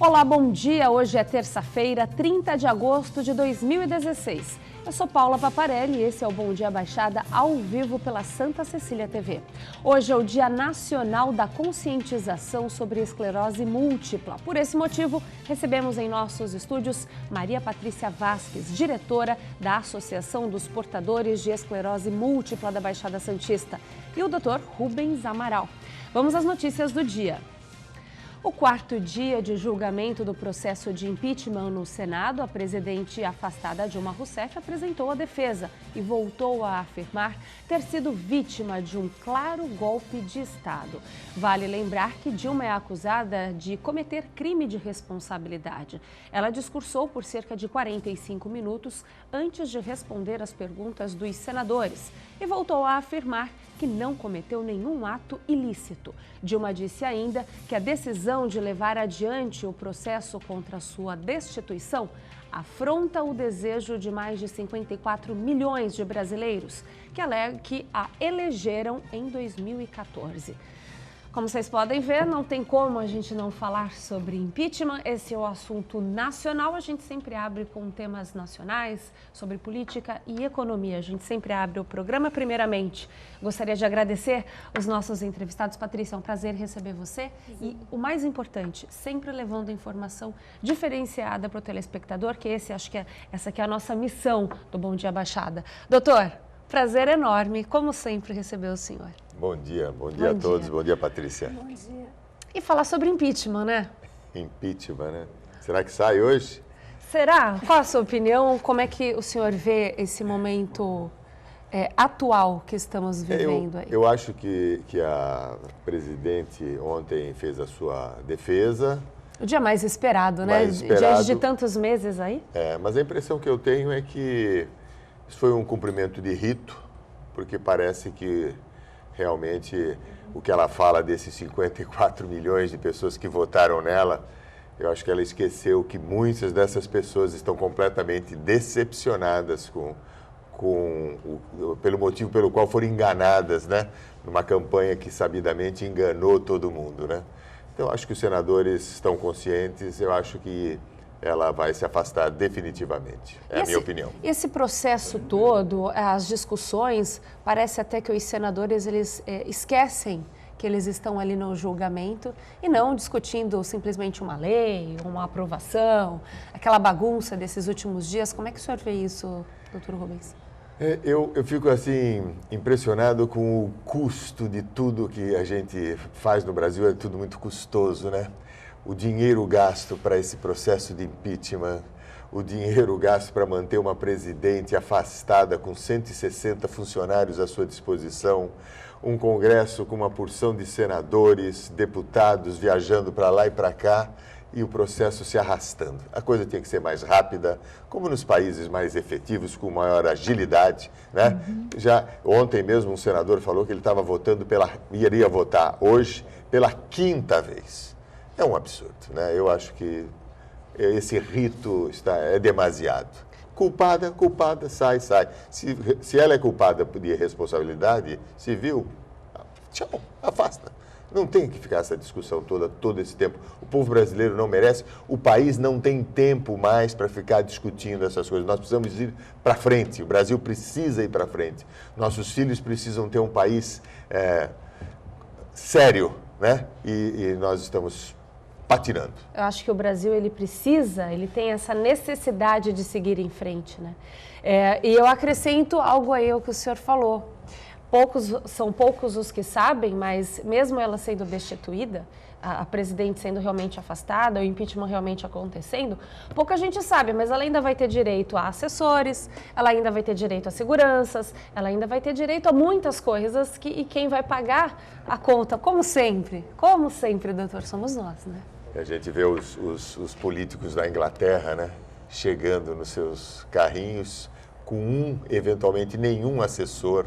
Olá, bom dia. Hoje é terça-feira, 30 de agosto de 2016. Eu sou Paula Paparelli e esse é o Bom Dia Baixada ao vivo pela Santa Cecília TV. Hoje é o Dia Nacional da Conscientização sobre Esclerose Múltipla. Por esse motivo, recebemos em nossos estúdios Maria Patrícia Vasques, diretora da Associação dos Portadores de Esclerose Múltipla da Baixada Santista, e o Dr. Rubens Amaral. Vamos às notícias do dia. O quarto dia de julgamento do processo de impeachment no Senado, a presidente afastada Dilma Rousseff apresentou a defesa e voltou a afirmar ter sido vítima de um claro golpe de Estado. Vale lembrar que Dilma é acusada de cometer crime de responsabilidade. Ela discursou por cerca de 45 minutos antes de responder às perguntas dos senadores e voltou a afirmar que não cometeu nenhum ato ilícito. Dilma disse ainda que a decisão de levar adiante o processo contra sua destituição afronta o desejo de mais de 54 milhões de brasileiros que a elegeram em 2014. Como vocês podem ver, não tem como a gente não falar sobre impeachment. Esse é o assunto nacional. A gente sempre abre com temas nacionais, sobre política e economia. A gente sempre abre o programa. Primeiramente, gostaria de agradecer os nossos entrevistados. Patrícia, é um prazer receber você. E o mais importante, sempre levando informação diferenciada para o telespectador, que essa aqui é a nossa missão do Bom Dia Baixada. Doutor, prazer enorme, como sempre, receber o senhor. Bom dia a todos. Bom dia, Patrícia. Bom dia. E falar sobre impeachment, né? Impeachment, né? Será que sai hoje? Será? Qual a sua opinião? Como é que o senhor vê esse momento atual que estamos vivendo aí? Eu acho que a presidente ontem fez a sua defesa. O dia mais esperado, né? Diante de tantos meses aí. Mas a impressão que eu tenho é que isso foi um cumprimento de rito, porque parece que realmente o que ela fala desses 54 milhões de pessoas que votaram nela, eu acho que ela esqueceu que muitas dessas pessoas estão completamente decepcionadas pelo motivo pelo qual foram enganadas, né? Numa campanha que sabidamente enganou todo mundo, né? Então, eu acho que os senadores estão conscientes, eu acho que ela vai se afastar definitivamente, é a minha opinião. Esse processo todo, as discussões, parece até que os senadores eles esquecem que eles estão ali no julgamento e não discutindo simplesmente uma lei, uma aprovação, aquela bagunça desses últimos dias. Como é que o senhor vê isso, doutor Rubens? Eu fico assim impressionado com o custo de tudo que a gente faz no Brasil, é tudo muito custoso, né? O dinheiro gasto para esse processo de impeachment, o dinheiro gasto para manter uma presidente afastada com 160 funcionários à sua disposição, um Congresso com uma porção de senadores, deputados viajando para lá e para cá e o processo se arrastando. A coisa tinha que ser mais rápida, como nos países mais efetivos, com maior agilidade, né? Já ontem mesmo um senador falou que ele estava iria votar hoje pela 5ª vez. É um absurdo, né? Eu acho que esse rito é demasiado. Culpada, sai. Se ela é culpada de responsabilidade civil, tchau, afasta. Não tem que ficar essa discussão todo esse tempo. O povo brasileiro não merece, o país não tem tempo mais para ficar discutindo essas coisas. Nós precisamos ir para frente, o Brasil precisa ir para frente. Nossos filhos precisam ter um país sério, né? E nós estamos patinando. Eu acho que o Brasil, ele tem essa necessidade de seguir em frente, né? E eu acrescento algo aí ao que o senhor falou. São poucos os que sabem, mas mesmo ela sendo destituída, a presidente sendo realmente afastada, o impeachment realmente acontecendo, pouca gente sabe, mas ela ainda vai ter direito a assessores, ela ainda vai ter direito a seguranças, ela ainda vai ter direito a muitas coisas e quem vai pagar a conta, como sempre, doutor, somos nós, né? A gente vê os políticos da Inglaterra, né, chegando nos seus carrinhos com eventualmente nenhum assessor,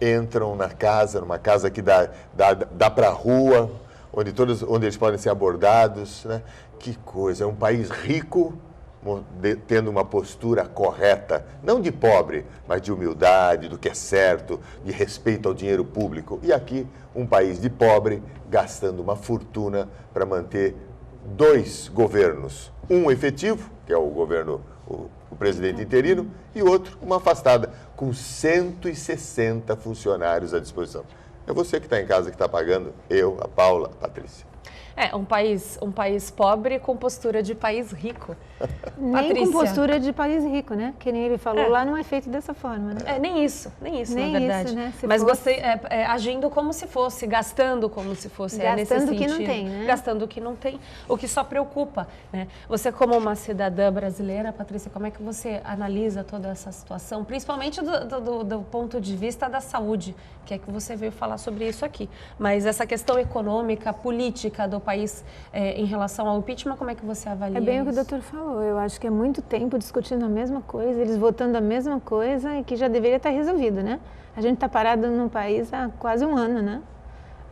entram numa casa que dá para a rua, onde eles podem ser abordados, né? Que coisa, é um país rico, tendo uma postura correta, não de pobre, mas de humildade, do que é certo, de respeito ao dinheiro público. E aqui, um país de pobre, gastando uma fortuna para manter 2 governos, um efetivo, que é o governo, o presidente interino, e outro, uma afastada, com 160 funcionários à disposição. É você que está em casa que está pagando, eu, a Paula, a Patrícia. É, um país pobre com postura de país rico. Nem Patrícia. com postura de país rico, né? Que nem ele falou lá, não é feito dessa forma, né? Nem isso, na verdade. Isso, né? Mas gostei, agindo como se fosse, gastando como se fosse. Nesse Gastando o que sentido. não tem, né? Gastando o que não tem, o que só preocupa, né? Você como uma cidadã brasileira, Patrícia, como é que você analisa toda essa situação? Principalmente do ponto de vista da saúde, que é que você veio falar sobre isso aqui. Mas essa questão econômica, política do país em relação ao impeachment, como é que você avalia É bem isso? o que o doutor falou. Eu acho que é muito tempo discutindo a mesma coisa, eles votando a mesma coisa e que já deveria estar resolvido, né? A gente está parado num país há quase um ano, né?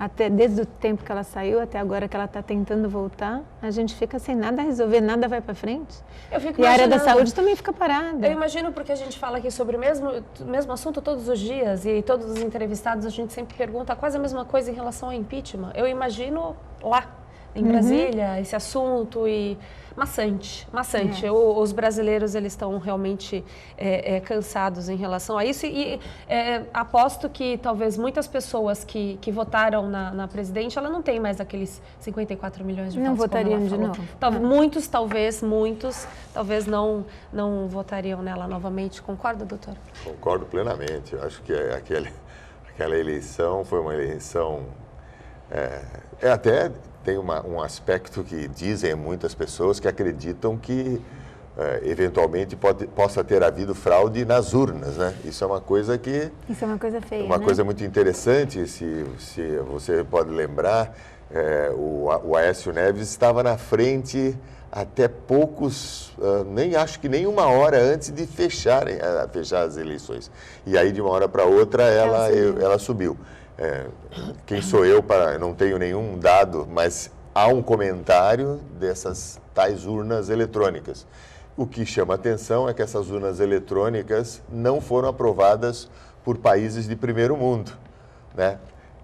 Até desde o tempo que ela saiu até agora que ela está tentando voltar, a gente fica sem nada a resolver, nada vai para frente. Eu fico E a área da imaginando. saúde também fica parada. Eu imagino porque a gente fala aqui sobre o mesmo assunto todos os dias e todos os entrevistados a gente sempre pergunta quase a mesma coisa em relação ao impeachment. Eu imagino lá em Brasília esse assunto e maçante. Os brasileiros eles estão realmente cansados em relação a isso e aposto que talvez muitas pessoas que votaram na presidente, ela não tem mais aqueles 54 milhões de votos. Não votariam de novo. Muitos talvez não votariam nela novamente. Concorda, doutor? Concordo plenamente. Eu acho que aquela eleição foi uma eleição... até tem um aspecto que dizem muitas pessoas que acreditam que eventualmente possa ter havido fraude nas urnas, né? Isso é uma coisa que... Isso é uma coisa feia, uma né? coisa muito interessante, se você pode lembrar, o Aécio Neves estava na frente até acho que nem uma hora antes de fechar as eleições. E aí, de uma hora para outra, ela subiu. Quem sou eu para... Não tenho nenhum dado, mas há um comentário dessas tais urnas eletrônicas. O que chama atenção é que essas urnas eletrônicas não foram aprovadas por países de primeiro mundo, né?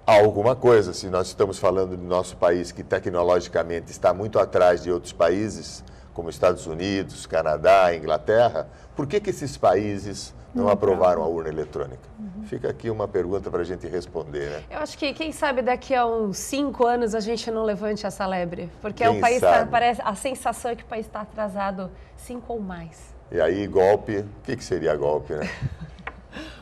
Há alguma coisa, se nós estamos falando do nosso país que tecnologicamente está muito atrás de outros países, como Estados Unidos, Canadá, Inglaterra, por que esses países não aprovaram a urna eletrônica? Fica aqui uma pergunta para a gente responder, né? Eu acho que, quem sabe, daqui a uns 5 anos a gente não levante essa lebre. Porque Quem o país sabe? a sensação é que o país está atrasado 5 ou mais. E aí, golpe, o que seria golpe, né?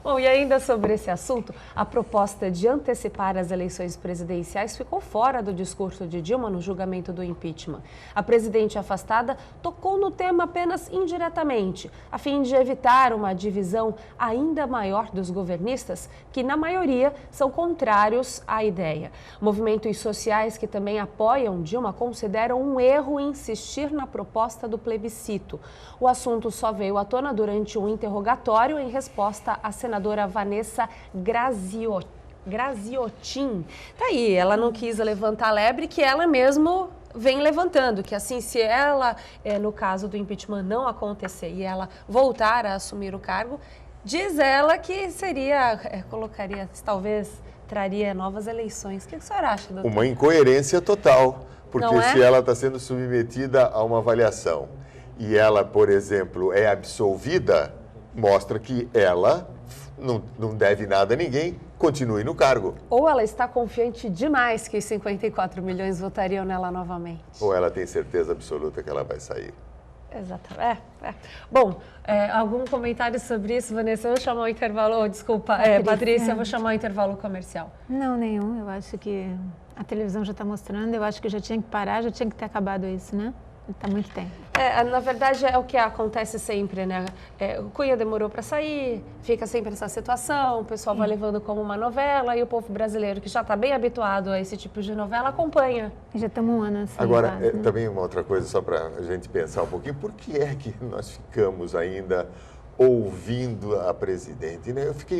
Bom, e ainda sobre esse assunto, a proposta de antecipar as eleições presidenciais ficou fora do discurso de Dilma no julgamento do impeachment. A presidente afastada tocou no tema apenas indiretamente, a fim de evitar uma divisão ainda maior dos governistas, que na maioria são contrários à ideia. Movimentos sociais que também apoiam Dilma consideram um erro insistir na proposta do plebiscito. O assunto só veio à tona durante um interrogatório em resposta à senadora Vanessa Graziotin. Tá aí, ela não quis levantar a lebre que ela mesmo vem levantando, que assim, se ela, no caso do impeachment não acontecer e ela voltar a assumir o cargo, diz ela que colocaria, talvez traria novas eleições. O que a senhora acha, doutor? Uma incoerência total, porque Não é? se ela está sendo submetida a uma avaliação e ela, por exemplo, é absolvida, mostra que ela não deve nada a ninguém, continue no cargo. Ou ela está confiante demais que os 54 milhões votariam nela novamente. Ou ela tem certeza absoluta que ela vai sair. Exatamente. Bom, algum comentário sobre isso, Vanessa? Eu vou chamar o intervalo, desculpa, Patrícia, eu vou chamar o intervalo comercial. Não, nenhum. Eu acho que a televisão já está mostrando, eu acho que já tinha que parar, já tinha que ter acabado isso, né? Está muito tempo. Na verdade, é o que acontece sempre, né? O Cunha demorou para sair, fica sempre essa situação, o pessoal vai levando como uma novela e o povo brasileiro, que já está bem habituado a esse tipo de novela, acompanha. Já estamos um ano assim. Agora, quase, né? também uma outra coisa, só para a gente pensar um pouquinho, por que é que nós ficamos ainda ouvindo a presidente, né? Eu fico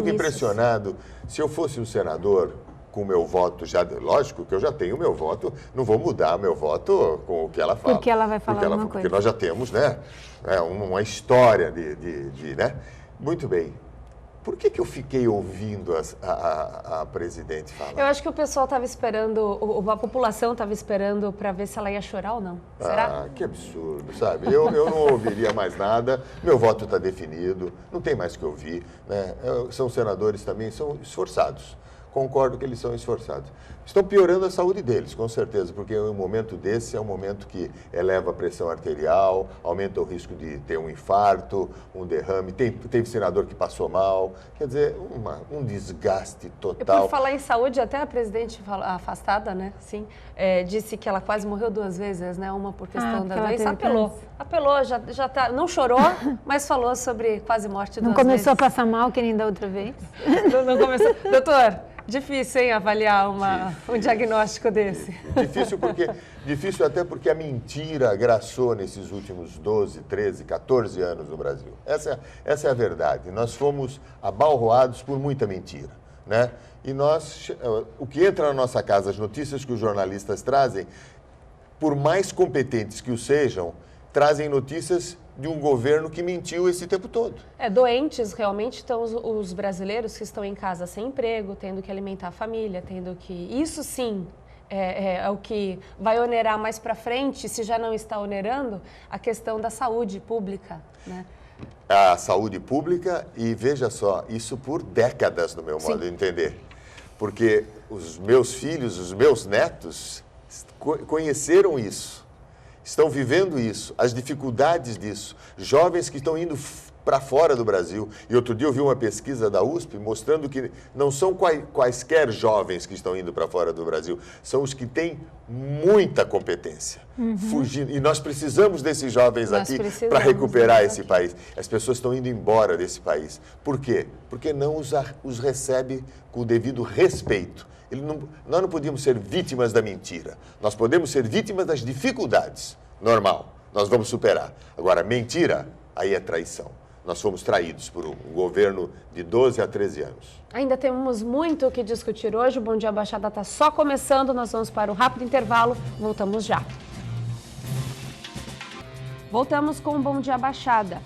impressionado. Se eu fosse um senador com o meu voto já, lógico que eu já tenho o meu voto, não vou mudar o meu voto com o que ela fala. Porque ela vai falar alguma coisa. Porque nós já temos, né, uma história né? Muito bem. Por que eu fiquei ouvindo a presidente falar? Eu acho que o pessoal estava esperando, a população estava esperando para ver se ela ia chorar ou não. Será? Ah, que absurdo, sabe? Eu não ouviria mais nada, meu voto está definido, não tem mais o que ouvir, né? São senadores também, são esforçados. Concordo que eles são esforçados. Estão piorando a saúde deles, com certeza, porque um momento desse é um momento que eleva a pressão arterial, aumenta o risco de ter um infarto, um derrame. Teve senador que passou mal. Quer dizer, um desgaste total. E por falar em saúde, até a presidente afastada, né? Sim, disse que ela quase morreu 2 vezes, né? Uma por questão da doença. Apelou, já tá, não chorou, mas falou sobre quase morte 2 vezes. Não começou a passar mal que nem da outra vez? Não começou. Doutor, difícil, hein, avaliar um diagnóstico desse. Difícil até porque a mentira agraçou nesses últimos 12, 13, 14 anos no Brasil. Essa é a verdade. Nós fomos abalroados por muita mentira, né? E o que entra na nossa casa, as notícias que os jornalistas trazem, por mais competentes que o sejam, trazem notícias de um governo que mentiu esse tempo todo. Doentes realmente estão os brasileiros que estão em casa sem emprego, tendo que alimentar a família, tendo que... Isso sim é o que vai onerar mais para frente, se já não está onerando, a questão da saúde pública, né? A saúde pública e, veja só, isso por décadas, no meu modo de entender. Porque os meus filhos, os meus netos conheceram isso. Estão vivendo isso, as dificuldades disso. Jovens que estão indo para fora do Brasil. E outro dia eu vi uma pesquisa da USP mostrando que não são quaisquer jovens que estão indo para fora do Brasil, são os que têm muita competência. Fugindo. E nós precisamos desses jovens aqui para recuperar esse país. As pessoas estão indo embora desse país. Por quê? Porque não os recebe com o devido respeito. Nós não podíamos ser vítimas da mentira. Nós podemos ser vítimas das dificuldades. Normal, nós vamos superar. Agora, mentira, aí é traição. Nós fomos traídos por um governo de 12 a 13 anos. Ainda temos muito o que discutir hoje. O Bom Dia Baixada está só começando. Nós vamos para um rápido intervalo. Voltamos já. Voltamos com o Bom Dia Baixada.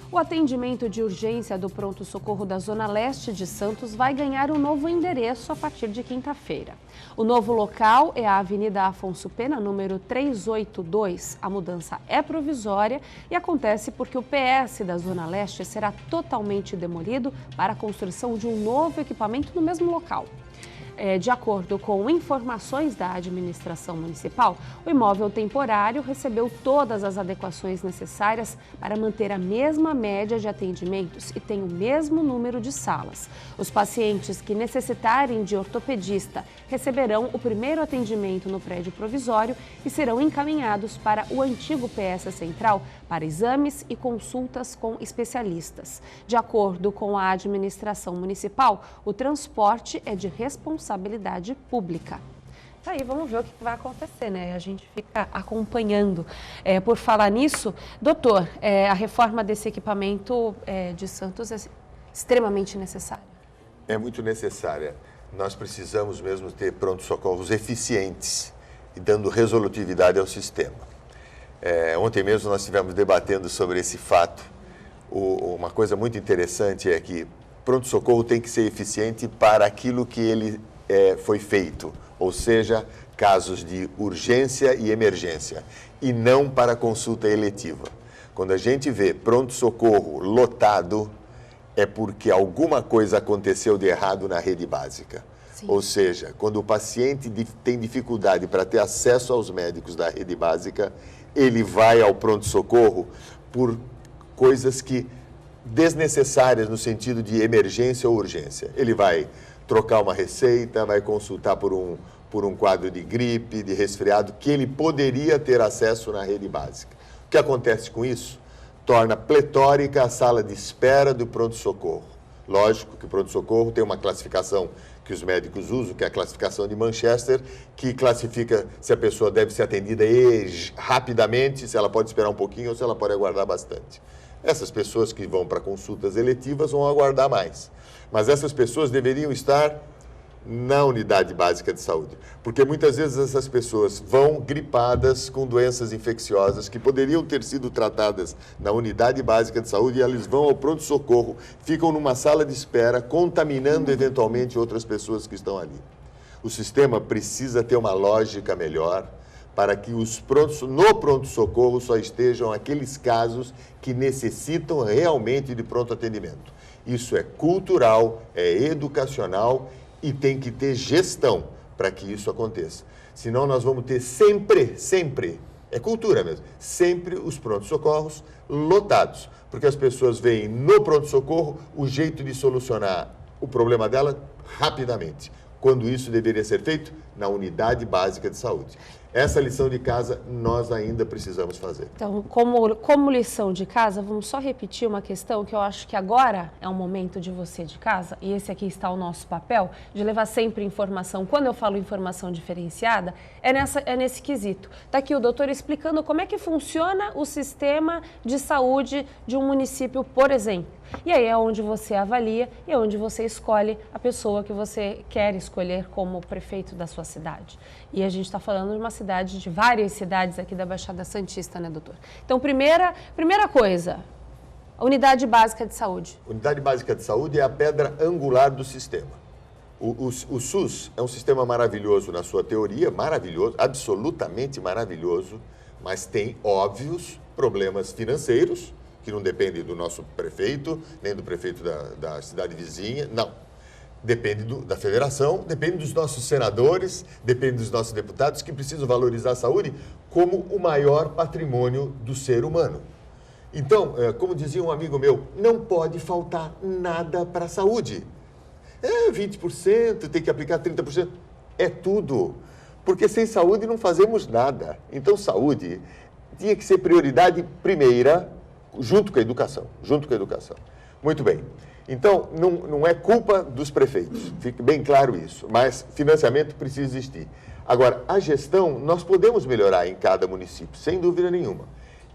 O atendimento de urgência do pronto-socorro da Zona Leste de Santos vai ganhar um novo endereço a partir de quinta-feira. O novo local é a Avenida Afonso Pena, número 382. A mudança é provisória e acontece porque o PS da Zona Leste será totalmente demolido para a construção de um novo equipamento no mesmo local. De acordo com informações da administração municipal, o imóvel temporário recebeu todas as adequações necessárias para manter a mesma média de atendimentos e tem o mesmo número de salas. Os pacientes que necessitarem de ortopedista receberão o primeiro atendimento no prédio provisório e serão encaminhados para o antigo PS Central para exames e consultas com especialistas. De acordo com a administração municipal, o transporte é de responsabilidade pública. Tá aí, vamos ver o que vai acontecer, né? A gente fica acompanhando. Por falar nisso, doutor, a reforma desse equipamento de Santos é extremamente necessária. É muito necessária. Nós precisamos mesmo ter pronto-socorros eficientes e dando resolutividade ao sistema. Ontem mesmo nós estivemos debatendo sobre esse fato. Uma coisa muito interessante é que pronto-socorro tem que ser eficiente para aquilo que ele foi feito, ou seja, casos de urgência e emergência, e não para consulta eletiva. Quando a gente vê pronto-socorro lotado, é porque alguma coisa aconteceu de errado na rede básica. Sim. Ou seja, quando o paciente tem dificuldade para ter acesso aos médicos da rede básica, ele vai ao pronto-socorro por coisas desnecessárias no sentido de emergência ou urgência. Ele vai trocar uma receita, vai consultar por um quadro de gripe, de resfriado, que ele poderia ter acesso na rede básica. O que acontece com isso? Torna pletórica a sala de espera do pronto-socorro. Lógico que o pronto-socorro tem uma classificação que os médicos usam, que é a classificação de Manchester, que classifica se a pessoa deve ser atendida rapidamente, se ela pode esperar um pouquinho ou se ela pode aguardar bastante. Essas pessoas que vão para consultas eletivas vão aguardar mais. Mas essas pessoas deveriam estar na unidade básica de saúde. Porque muitas vezes essas pessoas vão gripadas com doenças infecciosas que poderiam ter sido tratadas na unidade básica de saúde e elas vão ao pronto-socorro, ficam numa sala de espera, contaminando eventualmente outras pessoas que estão ali. O sistema precisa ter uma lógica melhor para que no pronto-socorro só estejam aqueles casos que necessitam realmente de pronto atendimento. Isso é cultural, é educacional e tem que ter gestão para que isso aconteça. Senão nós vamos ter sempre, é cultura mesmo, sempre os pronto-socorros lotados, porque as pessoas veem no pronto-socorro o jeito de solucionar o problema dela rapidamente, quando isso deveria ser feito na unidade básica de saúde. Essa lição de casa nós ainda precisamos fazer. Então, como lição de casa, vamos só repetir uma questão que eu acho que agora é um momento de você de casa, e esse aqui está o nosso papel, de levar sempre informação. Quando eu falo informação diferenciada, é nesse quesito. Está aqui o doutor explicando como é que funciona o sistema de saúde de um município, por exemplo. E aí é onde você avalia e é onde você escolhe a pessoa que você quer escolher como prefeito da sua cidade. E a gente está falando de uma cidade, de várias cidades aqui da Baixada Santista, né, doutor? Então, primeira coisa, a unidade básica de saúde. Unidade básica de saúde é a pedra angular do sistema. O SUS é um sistema maravilhoso na sua teoria, maravilhoso, absolutamente maravilhoso, mas tem óbvios problemas financeiros, que não depende do nosso prefeito, nem do prefeito da cidade vizinha, não. Depende da federação, depende dos nossos senadores, depende dos nossos deputados que precisam valorizar a saúde como o maior patrimônio do ser humano. Então, como dizia um amigo meu, não pode faltar nada para a saúde. 20%, tem que aplicar 30%, é tudo. Porque sem saúde não fazemos nada. Então, saúde tinha que ser prioridade primeira, junto com a educação, Muito bem. Então, não é culpa dos prefeitos, fique bem claro isso, mas financiamento precisa existir. Agora, a gestão, nós podemos melhorar em cada município, sem dúvida nenhuma.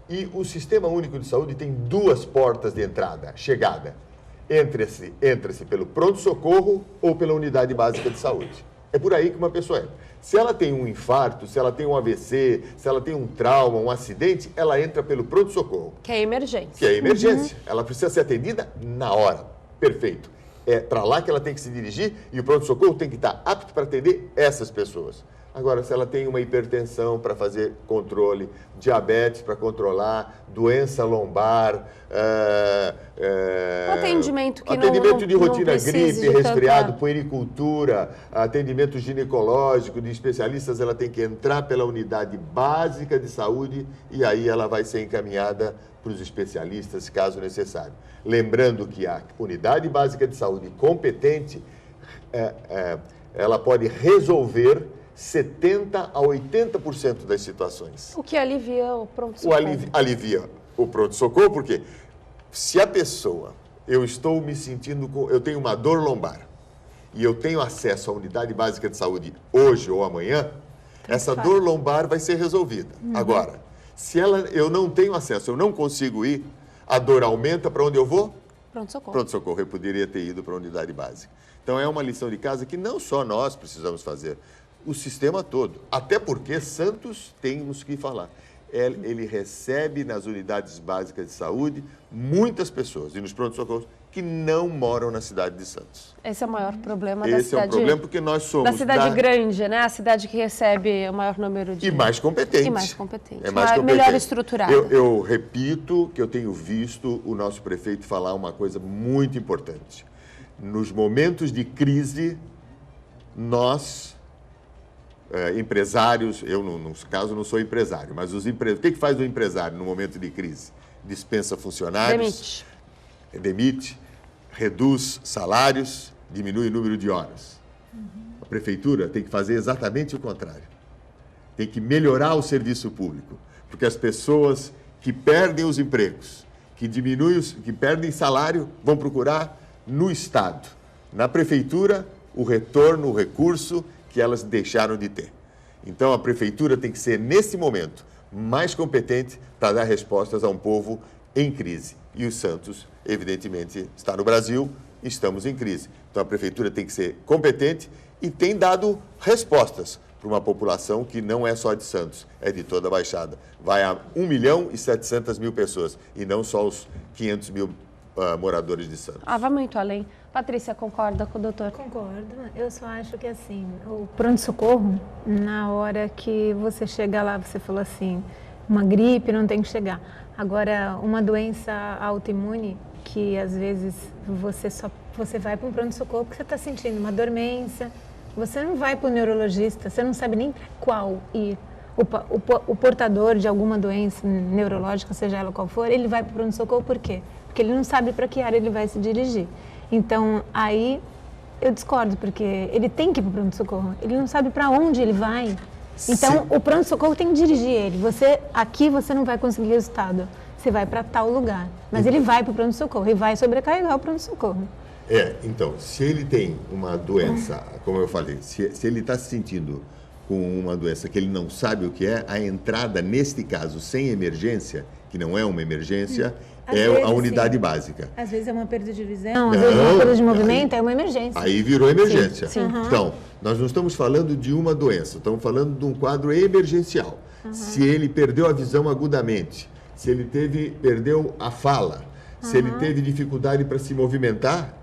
E o Sistema Único de Saúde tem duas portas de entrada, chegada. Entra-se pelo pronto-socorro ou pela unidade básica de saúde. É por aí que uma pessoa entra. Se ela tem um infarto, se ela tem um AVC, se ela tem um trauma, um acidente, ela entra pelo pronto-socorro. Que é emergência. Que é emergência. Ela precisa ser atendida na hora. Perfeito. É para lá que ela tem que se dirigir e o pronto-socorro tem que estar apto para atender essas pessoas. Agora, se ela tem uma hipertensão para fazer controle, diabetes para controlar, doença lombar, atendimento que atendimento de rotina, gripe, resfriado, tanta... puericultura, atendimento ginecológico de especialistas, ela tem que entrar pela unidade básica de saúde e aí ela vai ser encaminhada para os especialistas, caso necessário. Lembrando que a unidade básica de saúde competente, ela pode resolver 70% a 80% das situações. O que alivia o pronto-socorro. Alivia o pronto-socorro, porque se a pessoa, eu tenho uma dor lombar e eu tenho acesso à unidade básica de saúde hoje ou amanhã, essa dor lombar vai ser resolvida. Agora, se eu não tenho acesso, eu não consigo ir, a dor aumenta, para onde eu vou? Pronto-socorro. Pronto-socorro, eu poderia ter ido para a unidade básica. Então, é uma lição de casa que não só nós precisamos fazer, o sistema todo. Até porque Santos, temos que falar, ele recebe nas unidades básicas de saúde muitas pessoas, e nos pronto-socorros, que não moram na cidade de Santos. Esse é o maior problema da cidade. Esse é o problema porque nós somos... Da cidade grande, né? A cidade que recebe o maior número de... E mais competente. E mais competente. Melhor estruturada. Eu repito que eu tenho visto o nosso prefeito falar uma coisa muito importante. Nos momentos de crise, nós... empresários, eu no caso não sou empresário, mas o que faz o empresário no momento de crise? Dispensa funcionários, demite, reduz salários, diminui o número de horas. A prefeitura tem que fazer exatamente o contrário. Tem que melhorar o serviço público, porque as pessoas que perdem os empregos, que perdem salário, vão procurar no Estado, na prefeitura, o retorno, o recurso que elas deixaram de ter. Então, a prefeitura tem que ser, nesse momento, mais competente para dar respostas a um povo em crise. E o Santos, evidentemente, está no Brasil, estamos em crise. Então, a prefeitura tem que ser competente e tem dado respostas para uma população que não é só de Santos, é de toda a Baixada. Vai a 1.700.000 pessoas e não só os 500.000 moradores de Santos. Vai muito além. Patrícia, concorda com o doutor? Concordo. Eu só acho que assim, o pronto-socorro, na hora que você chega lá, você falou assim, uma gripe não tem que chegar. Agora, uma doença autoimune, que às vezes você vai para um pronto-socorro porque você está sentindo uma dormência, você não vai para o neurologista, você não sabe nem para qual ir. O portador de alguma doença neurológica, seja ela qual for, ele vai para o pronto-socorro por quê? Porque ele não sabe para que área ele vai se dirigir. Então, aí eu discordo, porque ele tem que ir para o pronto-socorro, ele não sabe para onde ele vai. Então, sim, o pronto-socorro tem que dirigir ele. Aqui você não vai conseguir resultado, você vai para tal lugar. Mas ele vai para o pronto-socorro e vai sobrecarregar o pronto-socorro. Então, se ele tem uma doença, como eu falei, se ele está se sentindo com uma doença que ele não sabe o que é, a entrada, neste caso, sem emergência, que não é uma emergência, a unidade básica. Às vezes é uma perda de visão, às vezes é uma perda de movimento, é uma emergência. Aí virou emergência. Sim. Então, nós não estamos falando de uma doença, estamos falando de um quadro emergencial. Se ele perdeu a visão agudamente, se ele perdeu a fala, se ele teve dificuldade para se movimentar,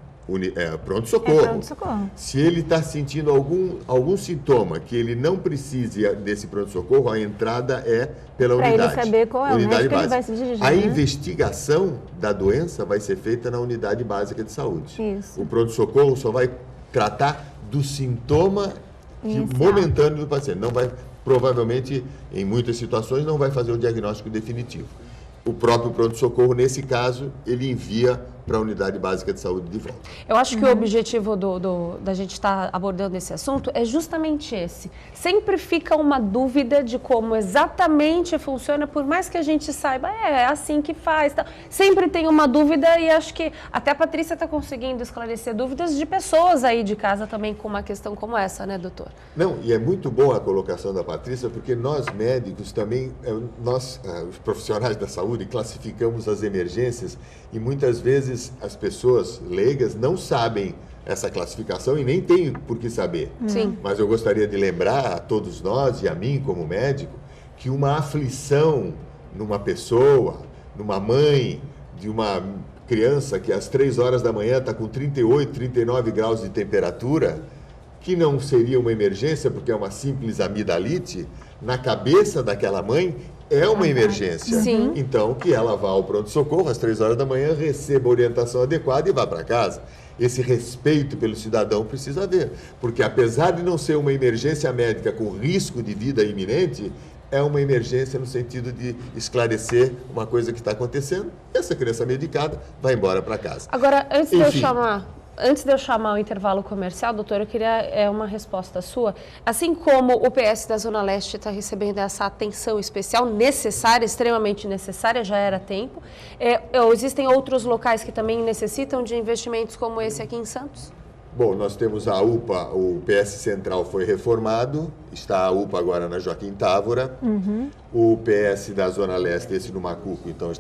pronto-socorro. Pronto-socorro. Se ele está sentindo algum sintoma que ele não precise desse pronto-socorro, a entrada é pela unidade. Para ele saber qual é o médico que ele vai se dirigir. A investigação da doença vai ser feita na unidade básica de saúde. Isso. O pronto-socorro só vai tratar do sintoma momentâneo do paciente. Não vai, provavelmente, em muitas situações, não vai fazer o diagnóstico definitivo. O próprio pronto-socorro, nesse caso, ele envia para a unidade básica de saúde de volta. Eu acho que o objetivo da gente estar abordando esse assunto é justamente esse. Sempre fica uma dúvida de como exatamente funciona, por mais que a gente saiba, é assim que faz. Tá? Sempre tem uma dúvida e acho que até a Patrícia está conseguindo esclarecer dúvidas de pessoas aí de casa também com uma questão como essa, né, doutor? Não, e é muito boa a colocação da Patrícia, porque nós médicos também, os profissionais da saúde, classificamos as emergências e muitas vezes as pessoas leigas não sabem essa classificação e nem têm por que saber. Sim. Mas eu gostaria de lembrar a todos nós e a mim como médico que uma aflição numa pessoa, numa mãe, de uma criança que às 3 horas da manhã está com 38, 39 graus de temperatura, que não seria uma emergência porque é uma simples amidalite, na cabeça daquela mãe é uma emergência. Sim. Então, que ela vá ao pronto-socorro às 3 horas da manhã, receba a orientação adequada e vá para casa. Esse respeito pelo cidadão precisa haver, porque apesar de não ser uma emergência médica com risco de vida iminente, é uma emergência no sentido de esclarecer uma coisa que está acontecendo. Essa criança medicada vai embora para casa. Agora, antes de eu chamar o intervalo comercial, doutor, eu queria uma resposta sua. Assim como o PS da Zona Leste está recebendo essa atenção especial necessária, extremamente necessária, já era tempo, existem outros locais que também necessitam de investimentos como esse aqui em Santos? Bom, nós temos a UPA, o PS Central foi reformado, está a UPA agora na Joaquim Távora. O PS da Zona Leste, esse no Macuco, então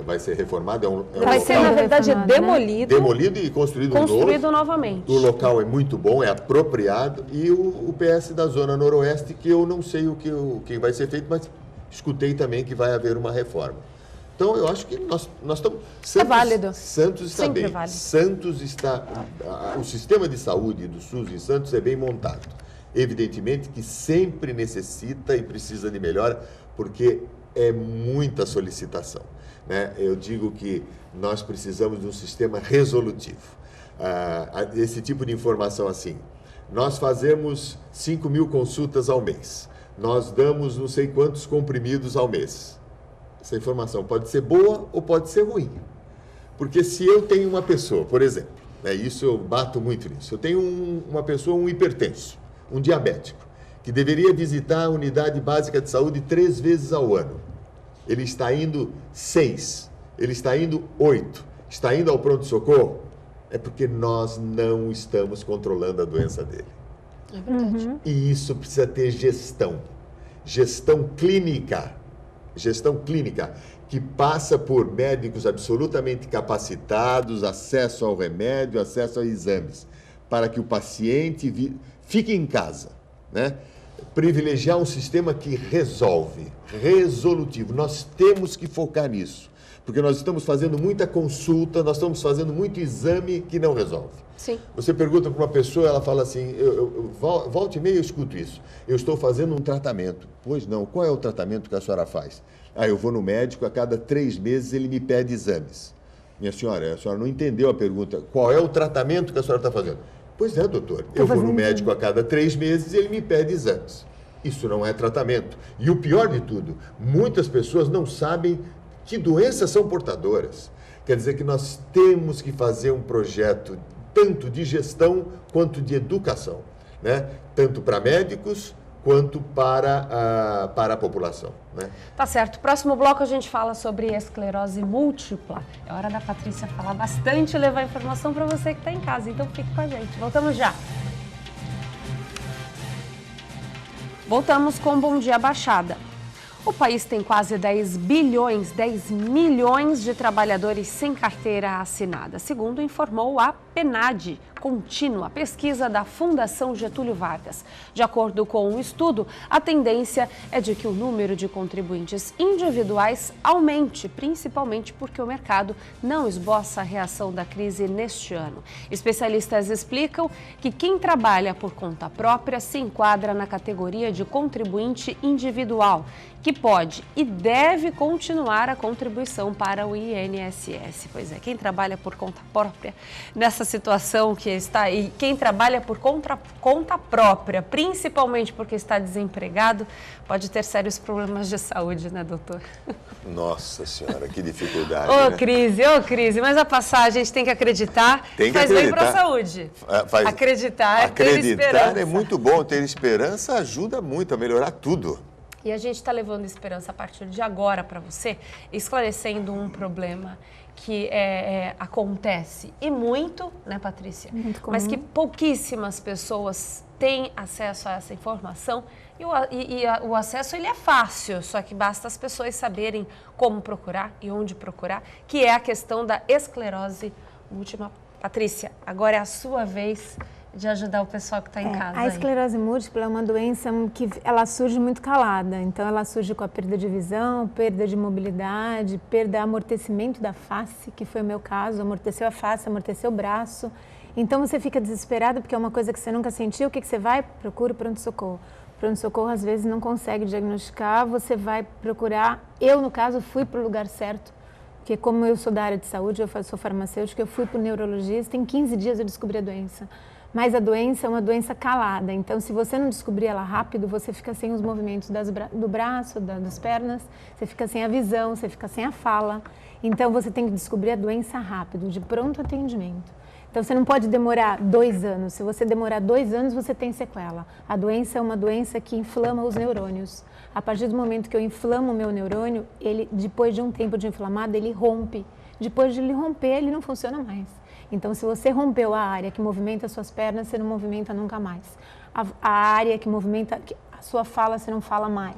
vai ser reformado. Vai ser, na verdade, demolido. Demolido e construído novamente. O local é muito bom, é apropriado. E o PS da Zona Noroeste, que eu não sei o que vai ser feito, mas escutei também que vai haver uma reforma. Então, eu acho que nós estamos... É válido. Santos está sempre bem. Válido. Santos está... O sistema de saúde do SUS em Santos é bem montado. Evidentemente que sempre necessita e precisa de melhora, porque é muita solicitação, né? Eu digo que nós precisamos de um sistema resolutivo. Esse tipo de informação assim, nós fazemos 5.000 consultas ao mês, nós damos não sei quantos comprimidos ao mês. Essa informação pode ser boa ou pode ser ruim. Porque se eu tenho uma pessoa, por exemplo, isso eu bato muito nisso, eu tenho uma pessoa, um hipertenso, um diabético, que deveria visitar a unidade básica de saúde 3 vezes ao ano. Ele está indo 6, ele está indo 8, está indo ao pronto-socorro, é porque nós não estamos controlando a doença dele. É verdade. E isso precisa ter gestão clínica, que passa por médicos absolutamente capacitados, acesso ao remédio, acesso a exames, para que o paciente fique em casa, né? Privilegiar um sistema que resolve, resolutivo. Nós temos que focar nisso, porque nós estamos fazendo muita consulta, nós estamos fazendo muito exame que não resolve. Sim. Você pergunta para uma pessoa, ela fala assim, volta e meia eu escuto isso, eu estou fazendo um tratamento. Pois não, qual é o tratamento que a senhora faz? Eu vou no médico, a cada 3 meses ele me pede exames. Minha senhora, a senhora não entendeu a pergunta, qual é o tratamento que a senhora está fazendo? Pois é, doutor, eu vou no médico a cada 3 meses e ele me pede exames. Isso não é tratamento. E o pior de tudo, muitas pessoas não sabem que doenças são portadoras. Quer dizer que nós temos que fazer um projeto tanto de gestão quanto de educação, né? Tanto para médicos quanto para a população, né? Tá certo. Próximo bloco a gente fala sobre esclerose múltipla. É hora da Patrícia falar bastante e levar informação para você que está em casa. Então fique com a gente. Voltamos já. Voltamos com Bom Dia Baixada. O país tem quase 10 milhões de trabalhadores sem carteira assinada, segundo informou a PNAD, contínua pesquisa da Fundação Getúlio Vargas. De acordo com um estudo, a tendência é de que o número de contribuintes individuais aumente, principalmente porque o mercado não esboça a reação da crise neste ano. Especialistas explicam que quem trabalha por conta própria se enquadra na categoria de contribuinte individual, que pode e deve continuar a contribuição para o INSS. Pois é, quem trabalha por conta própria nessa situação que está aí, quem trabalha por conta própria, principalmente porque está desempregado, pode ter sérios problemas de saúde, né, doutor? Nossa senhora, que dificuldade, Ô, né? crise, mas a passar a gente tem que acreditar, faz bem para a saúde. Acreditar é ter esperança. É muito bom, ter esperança ajuda muito a melhorar tudo. E a gente está levando esperança a partir de agora para você, esclarecendo um problema que acontece, e muito, né, Patrícia? Muito comum. Mas que pouquíssimas pessoas têm acesso a essa informação. E o acesso ele é fácil, só que basta as pessoas saberem como procurar e onde procurar, que é a questão da esclerose múltipla. Patrícia, agora é a sua vez de ajudar o pessoal que está em casa. A esclerose múltipla é uma doença que ela surge muito calada. Então, ela surge com a perda de visão, perda de mobilidade, perda, amortecimento da face, que foi o meu caso. Amorteceu a face, amorteceu o braço. Então, você fica desesperado porque é uma coisa que você nunca sentiu. O que você vai? Procura o pronto-socorro. Pronto-socorro, às vezes, não consegue diagnosticar. Você vai procurar. Eu, no caso, fui para o lugar certo. Porque como eu sou da área de saúde, eu sou farmacêutica, eu fui para o neurologista. Em 15 dias eu descobri a doença. Mas a doença é uma doença calada, então se você não descobrir ela rápido, você fica sem os movimentos do braço, das pernas, você fica sem a visão, você fica sem a fala. Então você tem que descobrir a doença rápido, de pronto atendimento. Então você não pode demorar 2 anos, se você demorar 2 anos você tem sequela. A doença é uma doença que inflama os neurônios. A partir do momento que eu inflamo o meu neurônio, ele, depois de um tempo de inflamado, ele rompe. Depois de ele romper, ele não funciona mais. Então, se você rompeu a área que movimenta as suas pernas, você não movimenta nunca mais. A área que movimenta a sua fala, você não fala mais.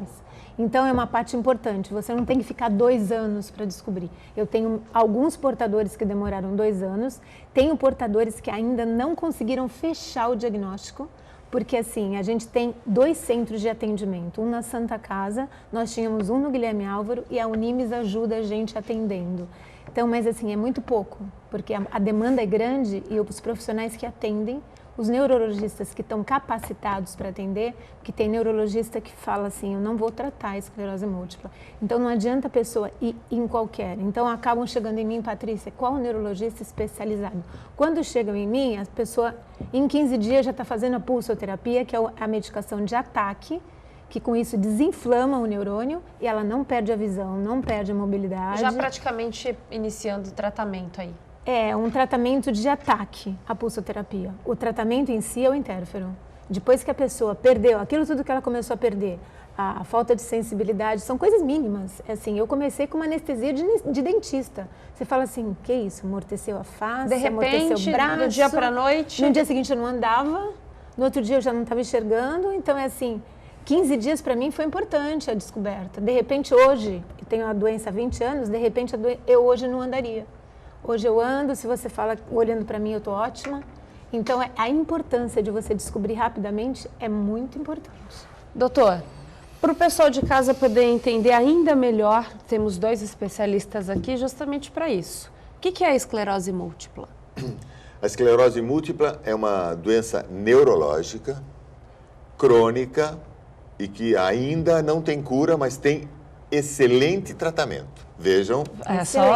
Então, é uma parte importante. Você não tem que ficar 2 anos para descobrir. Eu tenho alguns portadores que demoraram 2 anos. Tenho portadores que ainda não conseguiram fechar o diagnóstico. Porque, assim, a gente tem 2 centros de atendimento. Um na Santa Casa, nós tínhamos um no Guilherme Álvaro e a Unimes ajuda a gente atendendo. Então, mas assim, é muito pouco, porque a demanda é grande e os profissionais que atendem, os neurologistas que estão capacitados para atender, porque tem neurologista que fala assim, eu não vou tratar a esclerose múltipla. Então, não adianta a pessoa ir em qualquer. Então, acabam chegando em mim, Patrícia, qual neurologista especializado? Quando chegam em mim, a pessoa, em 15 dias, já está fazendo a pulsoterapia, que é a medicação de ataque, que com isso desinflama o neurônio e ela não perde a visão, não perde a mobilidade. Já praticamente iniciando o tratamento aí. É um tratamento de ataque, a pulsoterapia. O tratamento em si é o interferon. Depois que a pessoa perdeu aquilo tudo que ela começou a perder, a falta de sensibilidade, são coisas mínimas. Assim, eu comecei com uma anestesia de dentista. Você fala assim, que isso? Amorteceu a face, de repente, amorteceu o braço. Do dia para a noite. No dia seguinte eu não andava, no outro dia eu já não estava enxergando. Então é assim, 15 dias para mim foi importante a descoberta. De repente hoje, eu tenho a doença há 20 anos, de repente eu hoje não andaria. Hoje eu ando, se você fala olhando para mim eu estou ótima. Então, a importância de você descobrir rapidamente é muito importante. Doutor, para o pessoal de casa poder entender ainda melhor, temos 2 especialistas aqui justamente para isso. O que é a esclerose múltipla? A esclerose múltipla é uma doença neurológica, crônica e que ainda não tem cura, mas tem excelente tratamento. Vejam,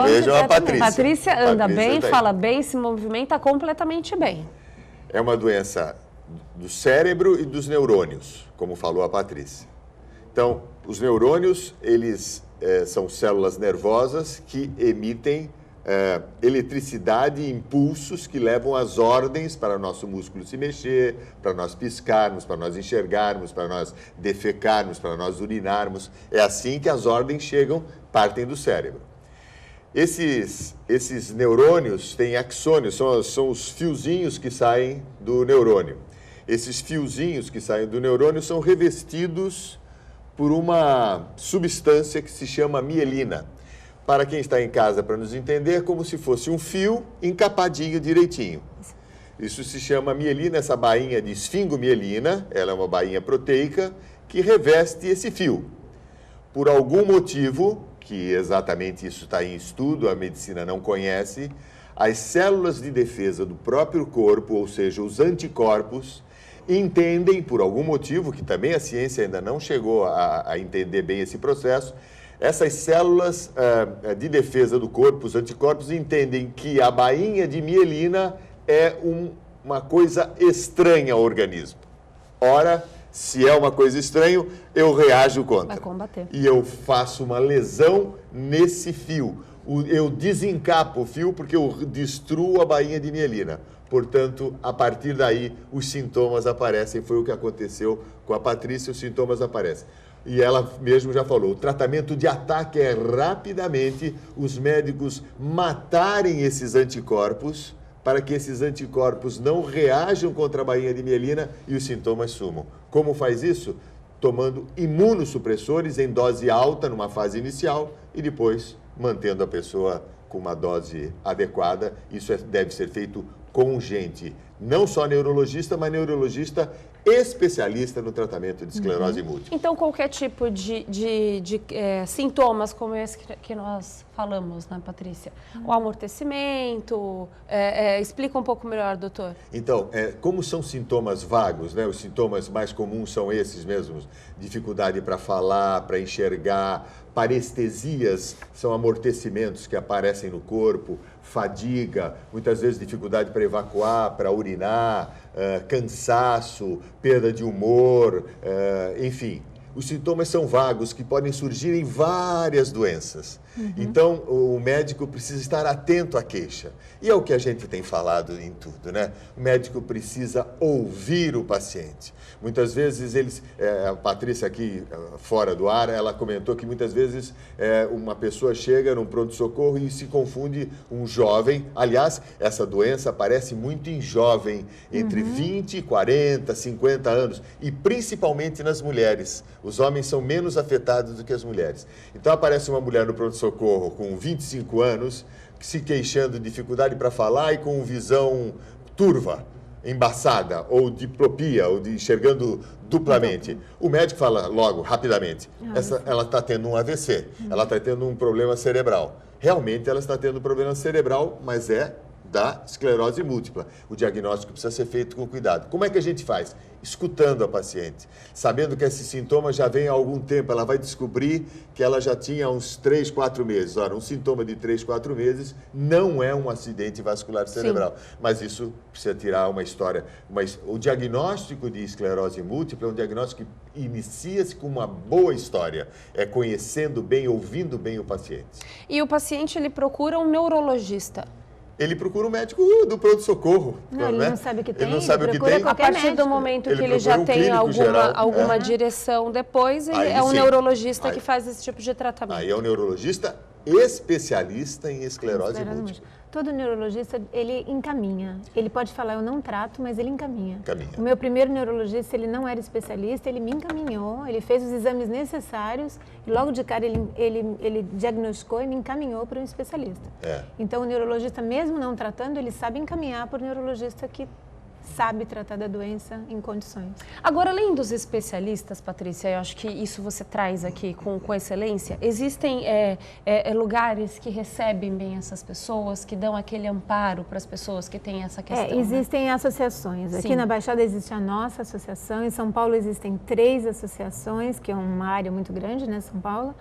vejam a Patrícia. Patrícia anda bem, tá fala bem, se movimenta completamente bem. É uma doença do cérebro e dos neurônios, como falou a Patrícia. Então, os neurônios, eles são células nervosas que emitem eletricidade e impulsos que levam as ordens para o nosso músculo se mexer, para nós piscarmos, para nós enxergarmos, para nós defecarmos, para nós urinarmos. É assim que as ordens chegam, partem do cérebro. Esses neurônios têm axônios, são os fiozinhos que saem do neurônio. Esses fiozinhos que saem do neurônio são revestidos por uma substância que se chama mielina. Para quem está em casa, para nos entender, é como se fosse um fio encapadinho direitinho. Isso se chama mielina, essa bainha de esfingomielina, ela é uma bainha proteica que reveste esse fio. Por algum motivo, que exatamente isso está em estudo, a medicina não conhece, as células de defesa do próprio corpo, ou seja, os anticorpos, entendem, por algum motivo, que também a ciência ainda não chegou a entender bem esse processo, essas células de defesa do corpo, os anticorpos, entendem que a bainha de mielina é uma coisa estranha ao organismo. Ora, se é uma coisa estranha, eu reajo contra. Vai combater. E eu faço uma lesão nesse fio. Eu desencapo o fio porque eu destruo a bainha de mielina. Portanto, a partir daí, os sintomas aparecem. Foi o que aconteceu com a Patrícia, os sintomas aparecem. E ela mesmo já falou, o tratamento de ataque é rapidamente os médicos matarem esses anticorpos para que esses anticorpos não reajam contra a bainha de mielina e os sintomas sumam. Como faz isso? Tomando imunossupressores em dose alta numa fase inicial e depois mantendo a pessoa com uma dose adequada. Isso deve ser feito com gente, não só neurologista, mas neurologista especialista no tratamento de esclerose múltipla. Então, qualquer tipo de sintomas como esse que nós falamos, né, Patrícia? O amortecimento, explica um pouco melhor, doutor. Então, como são sintomas vagos, né? Os sintomas mais comuns são esses mesmos, dificuldade para falar, para enxergar, parestesias, são amortecimentos que aparecem no corpo, fadiga, muitas vezes dificuldade para evacuar, para urinar, cansaço, perda de humor, enfim. Os sintomas são vagos, que podem surgir em várias doenças. Então, o médico precisa estar atento à queixa. E é o que a gente tem falado em tudo, né? O médico precisa ouvir o paciente. Muitas vezes a Patrícia aqui fora do ar, ela comentou que muitas vezes uma pessoa chega num pronto-socorro e se confunde um jovem. Aliás, essa doença aparece muito em jovem, entre 20, 40, 50 anos, e principalmente nas mulheres. Os homens são menos afetados do que as mulheres. Então aparece uma mulher no pronto-socorro com 25 anos, se queixando de dificuldade para falar e com visão turva, embaçada, ou diplopia, ou enxergando duplamente. O médico fala logo, rapidamente, ela está tendo um AVC, ela está tendo um problema cerebral. Realmente ela está tendo um problema cerebral, mas é da esclerose múltipla. O diagnóstico precisa ser feito com cuidado. Como é que a gente faz? Escutando a paciente, sabendo que esse sintoma já vem há algum tempo, ela vai descobrir que ela já tinha uns 3, 4 meses. Ora, um sintoma de 3, 4 meses não é um acidente vascular cerebral, mas isso precisa tirar uma história. Mas o diagnóstico de esclerose múltipla é um diagnóstico que inicia-se com uma boa história, é conhecendo bem, ouvindo bem o paciente. E o paciente, ele procura um neurologista? Ele procura um médico do pronto-socorro. Não, ele não sabe o que tem. Ele não sabe o que tem. A partir do momento que ele já tem alguma direção depois, ele é um neurologista que faz esse tipo de tratamento. Aí é um neurologista especialista em esclerose múltipla. Todo neurologista, ele encaminha. Ele pode falar, eu não trato, mas ele encaminha. Encaminha. O meu primeiro neurologista, ele não era especialista, ele me encaminhou, ele fez os exames necessários e logo de cara ele diagnosticou e me encaminhou para um especialista. Então, o neurologista, mesmo não tratando, ele sabe encaminhar para o neurologista que sabe tratar da doença em condições. Agora, além dos especialistas, Patrícia, eu acho que isso você traz aqui com excelência, existem lugares que recebem bem essas pessoas, que dão aquele amparo para as pessoas que têm essa questão? Existem associações. Aqui Sim. na Baixada existe a nossa associação, em São Paulo existem 3 associações, que é uma área muito grande, né, São Paulo.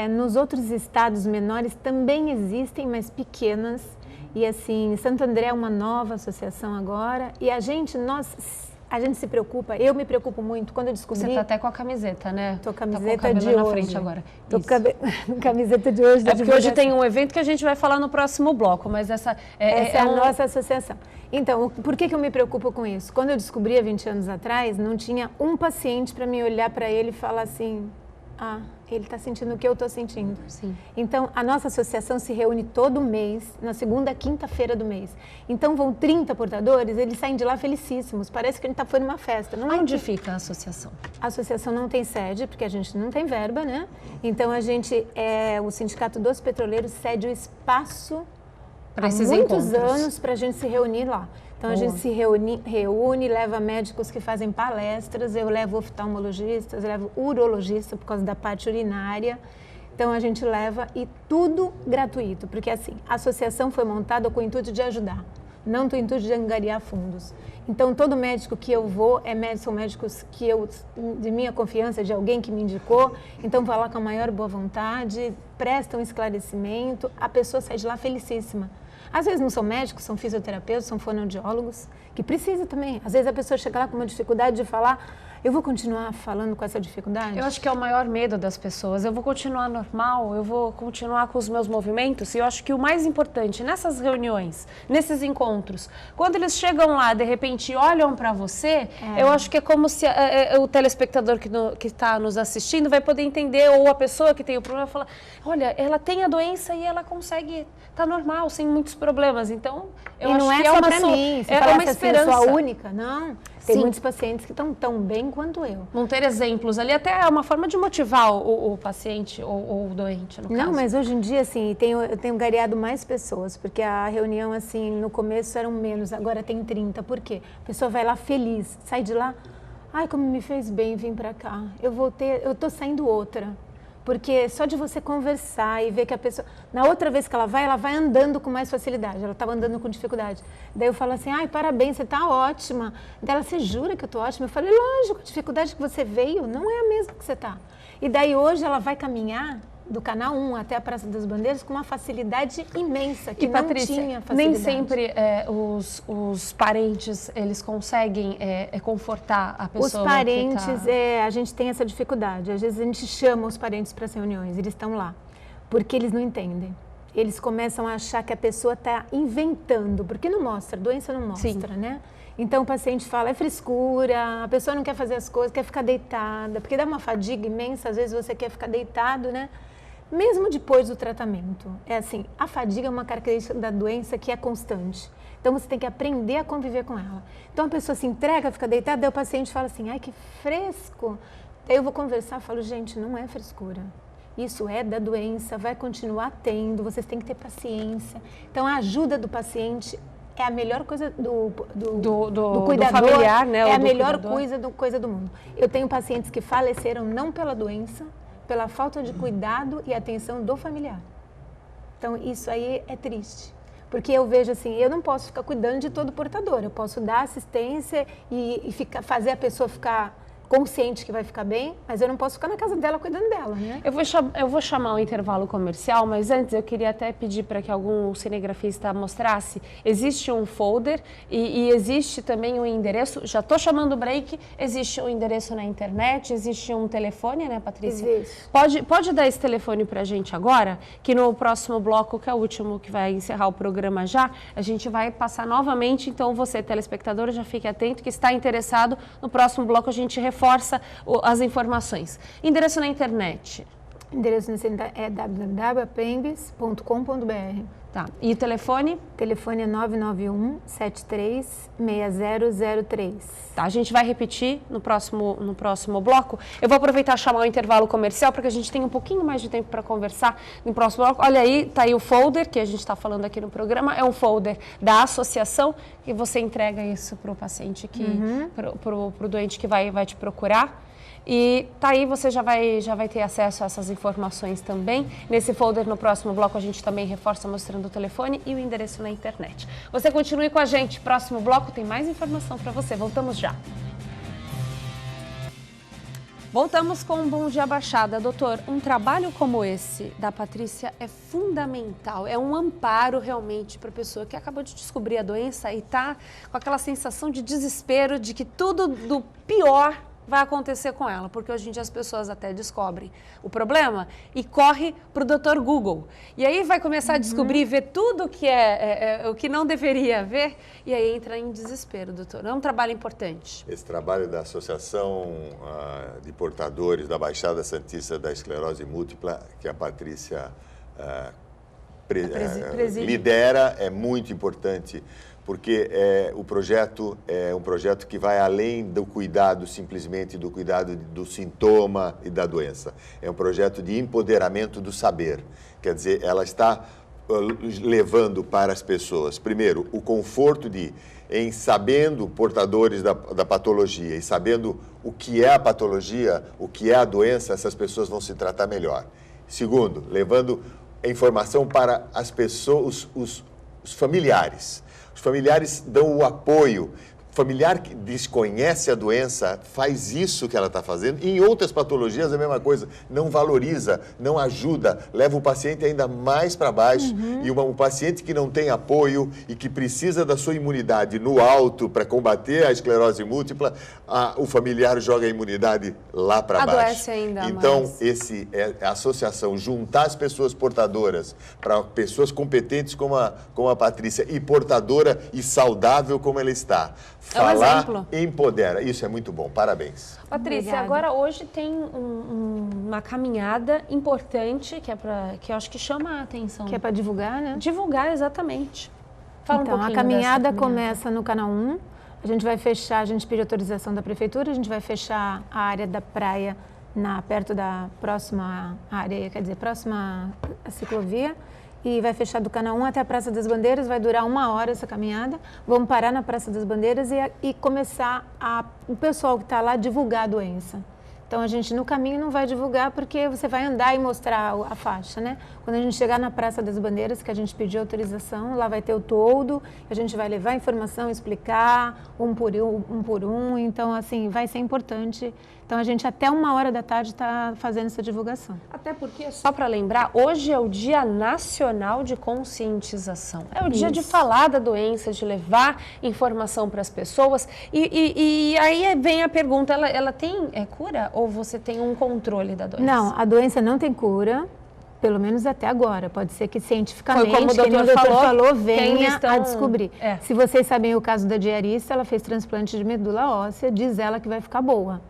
Nos outros estados menores também existem, mas pequenas. E assim, Santo André é uma nova associação agora. E a gente se preocupa, eu me preocupo muito quando eu descobri... Você está até com a camiseta, né? Estou com a tá camiseta com o cabelo de na hoje. frente agora. Estou com a camiseta de hoje. É porque hoje tem um evento que a gente vai falar no próximo bloco, mas essa é a nossa associação. Então, por que eu me preocupo com isso? Quando eu descobri há 20 anos atrás, não tinha um paciente para me olhar para ele e falar assim... ele está sentindo o que eu estou sentindo. Sim. Então, a nossa associação se reúne todo mês, na segunda quinta-feira do mês. Então, vão 30 portadores, eles saem de lá felicíssimos. Parece que a gente foi numa festa. Não Onde fica a associação? A associação não tem sede, porque a gente não tem verba, né? Então, o Sindicato dos Petroleiros cede o espaço para há esses muitos encontros. Anos para a gente se reunir lá. Então, a gente se reúne, leva médicos que fazem palestras, eu levo oftalmologistas, eu levo urologista por causa da parte urinária. Então, a gente leva e tudo gratuito, porque assim, a associação foi montada com o intuito de ajudar, não com o intuito de angariar fundos. Então, todo médico que eu vou, são médicos que de minha confiança, de alguém que me indicou, então vai lá com a maior boa vontade, prestam esclarecimento, a pessoa sai de lá felicíssima. Às vezes não são médicos, são fisioterapeutas, são fonoaudiólogos, que precisa também. Às vezes a pessoa chega lá com uma dificuldade de falar, eu vou continuar falando com essa dificuldade? Eu acho que é o maior medo das pessoas. Eu vou continuar normal, eu vou continuar com os meus movimentos. E eu acho que o mais importante nessas reuniões, nesses encontros, quando eles chegam lá, de repente, olham para você, eu acho que é como se o telespectador que está nos assistindo vai poder entender, ou a pessoa que tem o problema, falar, olha, ela tem a doença e ela consegue estar normal, sem muitos problemas. Então, eu acho que é uma para mim, se uma assim, esperança. Eu sou a única, não. Tem Sim. muitos pacientes que estão tão bem quanto eu. Vão ter exemplos ali, até é uma forma de motivar o paciente ou o doente, no caso. Não, mas hoje em dia, assim, eu tenho gareado mais pessoas, porque a reunião, assim, no começo eram menos, agora tem 30. Por quê? A pessoa vai lá feliz, sai de lá, ai, como me fez bem vir pra cá. Eu tô saindo outra. Porque só de você conversar e ver que a pessoa... Na outra vez que ela vai andando com mais facilidade. Ela estava andando com dificuldade. Daí eu falo assim, ai, parabéns, você está ótima. Daí ela, você jura que eu estou ótima? Eu falei, lógico, a dificuldade que você veio não é a mesma que você está. E daí hoje ela vai caminhar do Canal 1 até a Praça das Bandeiras com uma facilidade imensa, que não tinha facilidade. Nem sempre os parentes, eles conseguem confortar a pessoa. Os parentes, a gente tem essa dificuldade. Às vezes a gente chama os parentes para as reuniões, eles estão lá, porque eles não entendem. Eles começam a achar que a pessoa está inventando, porque não mostra, a doença não mostra, Sim. né? Então o paciente fala, é frescura, a pessoa não quer fazer as coisas, quer ficar deitada, porque dá uma fadiga imensa, às vezes você quer ficar deitado, né? Mesmo depois do tratamento. É assim, a fadiga é uma característica da doença que é constante. Então você tem que aprender a conviver com ela. Então a pessoa se entrega, fica deitada, daí o paciente fala assim, ai que fresco. Daí eu vou conversar, falo, gente, não é frescura. Isso é da doença, vai continuar tendo, vocês têm que ter paciência. Então a ajuda do paciente é a melhor coisa do cuidador, do familiar, né? É a melhor coisa do mundo. Eu tenho pacientes que faleceram não pela doença, pela falta de cuidado e atenção do familiar. Então, isso aí é triste. Porque eu vejo assim, eu não posso ficar cuidando de todo portador. Eu posso dar assistência e fazer a pessoa ficar consciente que vai ficar bem, mas eu não posso ficar na casa dela cuidando dela, né? Eu vou chamar um intervalo comercial, mas antes eu queria até pedir para que algum cinegrafista mostrasse. Existe um folder e existe também um endereço, já estou chamando o break, existe um endereço na internet, existe um telefone, né, Patrícia? Existe. Pode dar esse telefone para a gente agora, que no próximo bloco, que é o último que vai encerrar o programa já, a gente vai passar novamente, então você, telespectador, já fique atento que está interessado, no próximo bloco a gente reforça as informações. Endereço na internet, O endereço é www.apembis.com.br. Tá. E o telefone? O telefone é 991-736003. Tá, a gente vai repetir no próximo bloco. Eu vou aproveitar e chamar o intervalo comercial, porque a gente tem um pouquinho mais de tempo para conversar no próximo bloco. Olha aí, tá aí o folder que a gente está falando aqui no programa. É um folder da associação e você entrega isso para o paciente, para o doente que vai te procurar. E tá aí, você já vai ter acesso a essas informações também. Nesse folder, no próximo bloco, a gente também reforça mostrando o telefone e o endereço na internet. Você continue com a gente. Próximo bloco tem mais informação para você. Voltamos já. Voltamos com um Bom Dia Baixada. Doutor, um trabalho como esse da Patrícia é fundamental, é um amparo realmente para a pessoa que acabou de descobrir a doença e está com aquela sensação de desespero de que tudo do pior vai acontecer com ela, porque hoje em dia as pessoas até descobrem o problema e corre para o Dr. Google. E aí vai começar a descobrir, ver tudo que o que não deveria ver, e aí entra em desespero, doutor. É um trabalho importante. Esse trabalho da Associação de Portadores da Baixada Santista da Esclerose Múltipla, que a Patrícia lidera, é muito importante, porque o projeto é um projeto que vai além do cuidado, simplesmente do cuidado do sintoma e da doença. É um projeto de empoderamento do saber. Quer dizer, ela está levando para as pessoas, primeiro, o conforto em sabendo portadores da patologia e sabendo o que é a patologia, o que é a doença, essas pessoas vão se tratar melhor. Segundo, levando a informação para as pessoas, os familiares. Os familiares dão o apoio. O familiar que desconhece a doença faz isso que ela está fazendo. E em outras patologias a mesma coisa. Não valoriza, não ajuda, leva o paciente ainda mais para baixo. E um paciente que não tem apoio e que precisa da sua imunidade no alto para combater a esclerose múltipla, o familiar joga a imunidade lá para baixo. Adoece ainda mais. Então, a associação, juntar as pessoas portadoras para pessoas competentes como a Patrícia e portadora e saudável como ela está. Falar, empodera. Isso é muito bom. Parabéns. Patrícia, obrigada. Agora hoje tem uma caminhada importante que eu acho que chama a atenção. Que é para divulgar, né? Divulgar, exatamente. Fala então, um pouquinho a caminhada começa no canal 1. A gente vai fechar, a gente pediu autorização da prefeitura, a gente vai fechar a área da praia perto da próxima área, quer dizer, próxima à ciclovia. E vai fechar do canal 1 até a Praça das Bandeiras, vai durar 1 hora essa caminhada. Vamos parar na Praça das Bandeiras e começar o pessoal que está lá divulgar a doença. Então, a gente no caminho não vai divulgar porque você vai andar e mostrar a faixa, né? Quando a gente chegar na Praça das Bandeiras, que a gente pediu autorização, lá vai ter o toldo, a gente vai levar informação, explicar um por um. Então, assim, vai ser importante. Então, a gente até 1 hora da tarde está fazendo essa divulgação. Até porque, só para lembrar, hoje é o Dia Nacional de Conscientização. É o dia de falar da doença, de levar informação para as pessoas. E aí vem a pergunta, ela tem cura ou você tem um controle da doença? Não, a doença não tem cura. Pelo menos até agora. Pode ser que cientificamente, como o doutor falou, venha a descobrir. Se vocês sabem o caso da diarista, ela fez transplante de medula óssea, diz ela que vai ficar boa.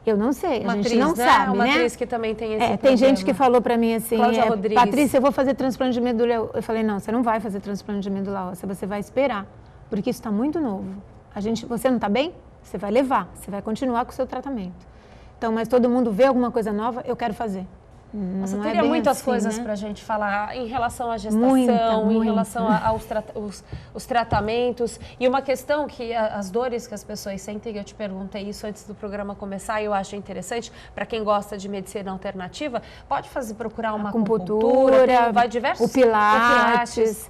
Eu não sei, a gente não sabe, uma né? atriz que também tem esse problema. Tem gente que falou para mim assim, Rodrigues. Patrícia, eu vou fazer transplante de medula. Eu falei, não, você não vai fazer transplante de medula óssea, você vai esperar, porque isso está muito novo. Você não está bem? Você vai levar, você vai continuar com o seu tratamento. Então, mas todo mundo vê alguma coisa nova, eu quero fazer. Nossa, teria muitas coisas, né, para a gente falar em relação à gestação, em relação aos tratamentos. E uma questão que as dores que as pessoas sentem, eu te perguntei isso antes do programa começar, e eu acho interessante, para quem gosta de medicina alternativa, pode procurar uma acupuntura, vai diversos... O Pilates.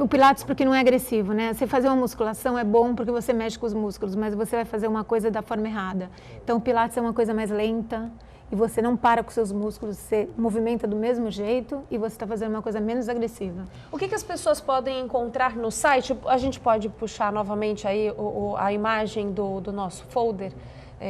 O Pilates porque não é agressivo, né? Você fazer uma musculação é bom porque você mexe com os músculos, mas você vai fazer uma coisa da forma errada. Então, o Pilates é uma coisa mais lenta, e você não para com seus músculos, você movimenta do mesmo jeito e você está fazendo uma coisa menos agressiva. O que as pessoas podem encontrar no site? A gente pode puxar novamente aí a imagem do nosso folder,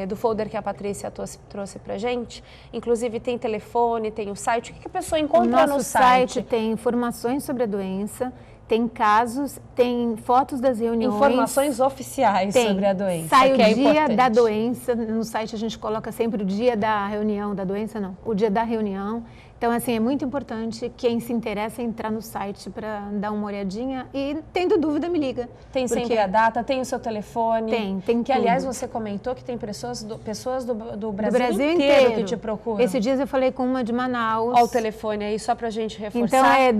do folder que a Patrícia trouxe para a gente. Inclusive tem telefone, tem o site. O que a pessoa encontra no site? O nosso site tem informações sobre a doença, tem casos, tem fotos das reuniões. Informações oficiais sobre a doença. Sai o dia da doença, no site a gente coloca sempre o dia da reunião da doença, não, o dia da reunião. Então, assim, é muito importante quem se interessa entrar no site para dar uma olhadinha e, tendo dúvida, me liga. Tem sempre a data, tem o seu telefone. Tem que, tudo. aliás, você comentou que tem pessoas do Brasil inteiro que te procuram. Esses dias eu falei com uma de Manaus. Olha o telefone aí, só para a gente reforçar. Então, é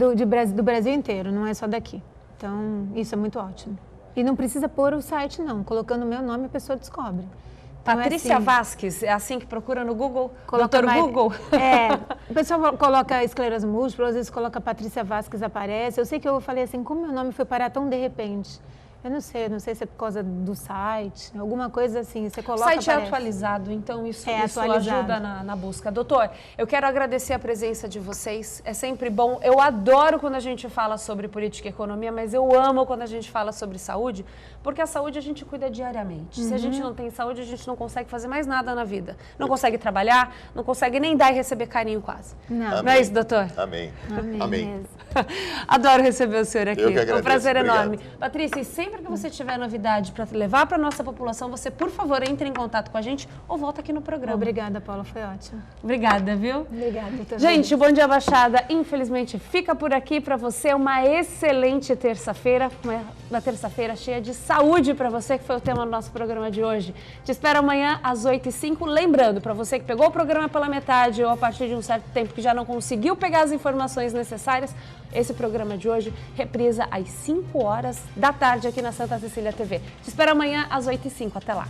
do Brasil inteiro, não é só daqui. Então, isso é muito ótimo. E não precisa pôr o site, não. Colocando o meu nome, a pessoa descobre. Então, Patrícia Vasques, é assim que procura no Google? Coloca Doutor Google? O pessoal coloca esclerose múltipla, às vezes coloca Patrícia Vasques, aparece. Eu sei que eu falei assim, como meu nome foi parar tão de repente? Eu não sei se é por causa do site, alguma coisa assim, você coloca, O site aparece. é atualizado, então isso atualizado. ajuda na busca. Doutor, eu quero agradecer a presença de vocês, é sempre bom. Eu adoro quando a gente fala sobre política e economia, mas eu amo quando a gente fala sobre saúde, porque a saúde a gente cuida diariamente. Se a gente não tem saúde, a gente não consegue fazer mais nada na vida. Não consegue trabalhar, não consegue nem dar e receber carinho quase. Não é isso, doutor? Amém. Mesmo. Adoro receber o senhor aqui. Eu que agradeço. É um prazer Obrigado. enorme. Patrícia, e sempre que você tiver novidade para levar para a nossa população, você, por favor, entre em contato com a gente ou volta aqui no programa. Obrigada, Paula, foi ótimo. Obrigada, viu? Obrigada. Gente, o Bom Dia Baixada, infelizmente, fica por aqui para você. Uma excelente terça-feira, uma terça-feira cheia de saúde para você, que foi o tema do nosso programa de hoje. Te espero amanhã às 8h05. Lembrando, para você que pegou o programa pela metade ou a partir de um certo tempo que já não conseguiu pegar as informações necessárias, esse programa de hoje reprisa às 5 horas da tarde aqui na Santa Cecília TV. Te espero amanhã às 8h05. Até lá.